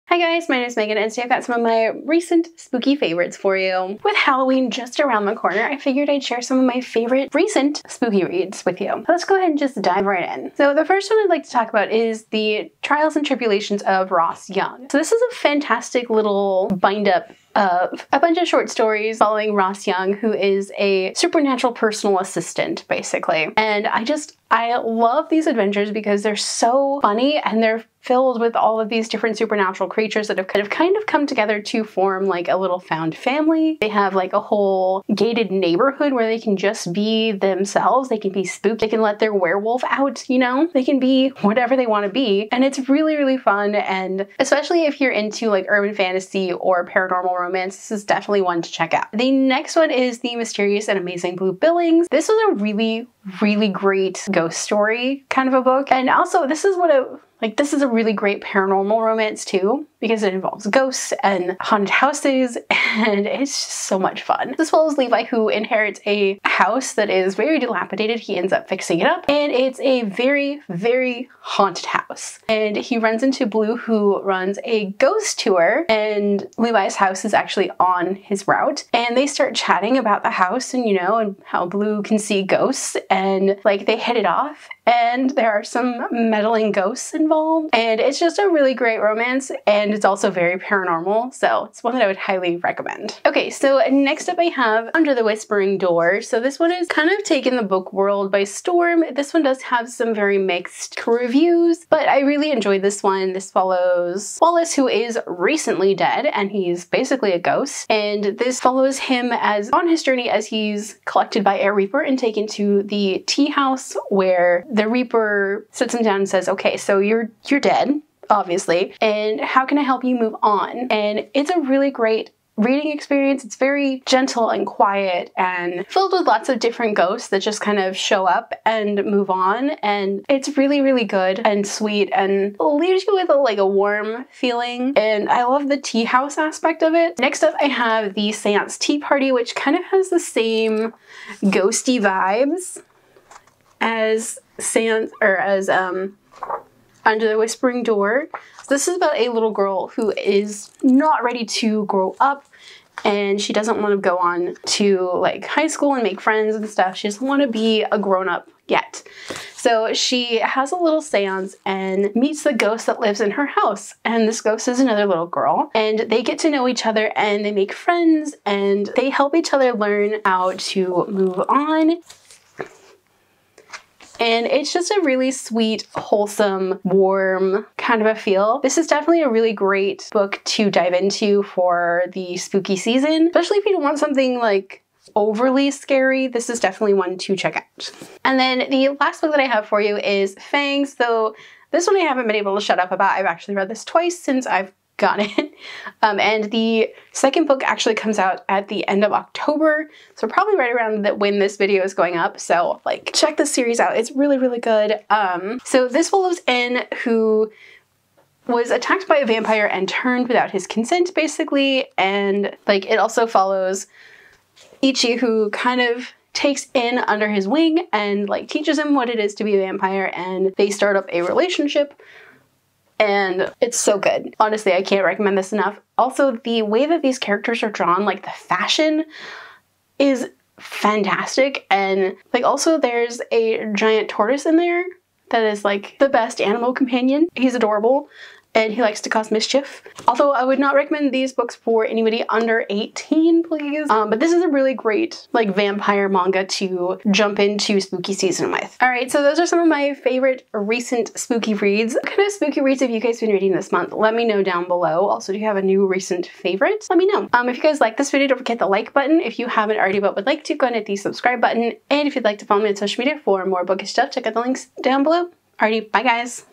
Hi guys, my name is Megan and today I've got some of my recent spooky favorites for you. With Halloween just around the corner, I figured I'd share some of my favorite recent spooky reads with you. So let's go ahead and just dive right in. So the first one I'd like to talk about is The Trials and Tribulations of Ross Young. So this is a fantastic little bind-up of a bunch of short stories following Ross Young, who is a supernatural personal assistant, basically. And I love these adventures because they're so funny and they're filled with all of these different supernatural creatures that have kind of come together to form like a little found family. They have like a whole gated neighborhood where they can just be themselves. They can be spooked. They can let their werewolf out, you know? They can be whatever they want to be. And it's really, really fun. And especially if you're into like urban fantasy or paranormal romance, this is definitely one to check out. The next one is The Mysterious and Amazing Blue Billings. This was a really great ghost story kind of a book. And also this is a really great paranormal romance too, because it involves ghosts and haunted houses, and it's just so much fun. This follows Levi, who inherits a house that is very dilapidated. He ends up fixing it up, and it's a very haunted house. And he runs into Blue, who runs a ghost tour, and Levi's house is actually on his route. And they start chatting about the house and, you know, and how Blue can see ghosts, and like they hit it off. And there are some meddling ghosts involved, and it's just a really great romance, and it's also very paranormal, so it's one that I would highly recommend. Okay, so next up I have Under the Whispering Door. So this one has kind of taken the book world by storm. This one does have some very mixed reviews, but I really enjoyed this one. This follows Wallace, who is recently dead, and he's basically a ghost, and this follows him on his journey as he's collected by a Reaper and taken to the tea house, where the Reaper sits him down and says, okay, so you're dead, obviously, and how can I help you move on? And it's a really great reading experience. It's very gentle and quiet and filled with lots of different ghosts that just kind of show up and move on, and it's really good and sweet and leaves you with a warm feeling, and I love the tea house aspect of it. Next up I have the Seance Tea Party, which kind of has the same ghosty vibes as Under the Whispering Door. So this is about a little girl who is not ready to grow up, and she doesn't want to go on to like high school and make friends and stuff. She doesn't want to be a grown-up yet. So she has a little seance and meets the ghost that lives in her house. And this ghost is another little girl, and they get to know each other and they make friends and they help each other learn how to move on. And it's just a really sweet, wholesome, warm kind of a feel. This is definitely a really great book to dive into for the spooky season, especially if you don't want something like overly scary. This is definitely one to check out. And then the last book that I have for you is Fangs. So this one I haven't been able to shut up about. I've actually read this twice since I've got it. And the second book actually comes out at the end of October, so probably right around when this video is going up. So like check this series out. It's really good. So this follows N, who was attacked by a vampire and turned without his consent, basically, and like it also follows Ichi, who kind of takes N under his wing and like teaches him what it is to be a vampire, and they start up a relationship. And it's so good. Honestly, I can't recommend this enough. Also, the way that these characters are drawn, like the fashion is fantastic. And like also there's a giant tortoise in there that is like the best animal companion. He's adorable and he likes to cause mischief. Although I would not recommend these books for anybody under 18, please. But this is a really great like vampire manga to jump into spooky season with. All right, so those are some of my favorite recent spooky reads. What kind of spooky reads have you guys been reading this month? Let me know down below. Also, do you have a new recent favorite? Let me know. If you guys like this video, don't forget the like button. If you haven't already but would like to, go ahead and hit the subscribe button. And if you'd like to follow me on social media for more bookish stuff, check out the links down below. Alrighty, bye guys.